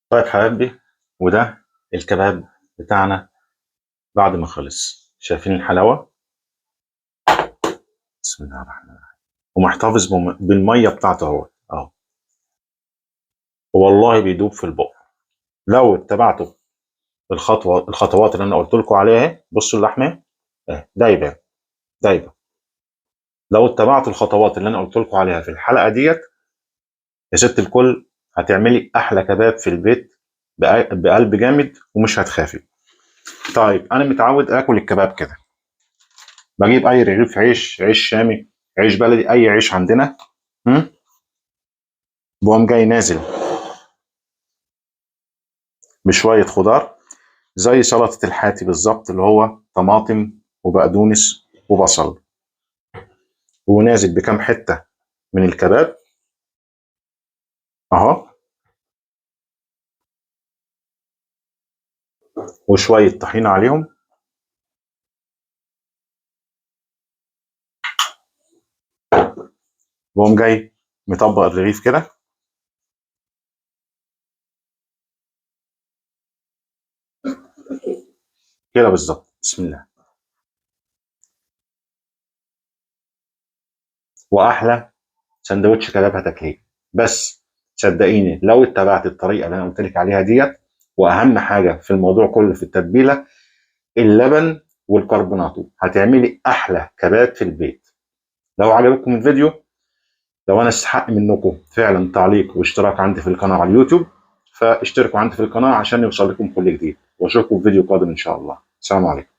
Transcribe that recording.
طيب حبايبي، وده الكباب بتاعنا بعد ما خلص. شايفين الحلاوة؟ بسم الله الرحمن الرحيم. ومحتفظ بالمية بتاعته اهو. والله بيدوب في البق لو اتبعتوا الخطوات اللي انا قلت لكم عليها اهي. بصوا اللحمة اهي دايبة. لو اتبعتوا الخطوات اللي انا قلت لكم عليها في الحلقة ديت يا ست الكل، هتعملي احلى كباب في البيت بقلب جامد ومش هتخافي. طيب انا متعود اكل الكباب كده، بجيب اي رغيف عيش شامي، عيش بلدي، اي عيش عندنا. هم؟ بقوم جاي نازل بشويه خضار زي سلطه الحاتي بالظبط، اللي هو طماطم وبقدونس وبصل، ونازل بكام حته من الكباب اهو، وشويه طحينه عليهم. بقوم جاي مطبق الرغيف كده كده بالظبط. بسم الله. واحلى سندوتش كباب هتاكليه. بس صدقيني لو اتبعت الطريقه اللي انا قلت لك عليها ديت، واهم حاجه في الموضوع كله في التتبيله اللبن والكربوناتو، هتعملي احلى كباب في البيت. لو عجبكم الفيديو، لو انا استحق منكم فعلا تعليق واشتراك عندي في القناه على اليوتيوب، فاشتركوا عندي في القناه عشان يوصل لكم كل جديد، واشوفكم في فيديو قادم ان شاء الله. السلام عليكم.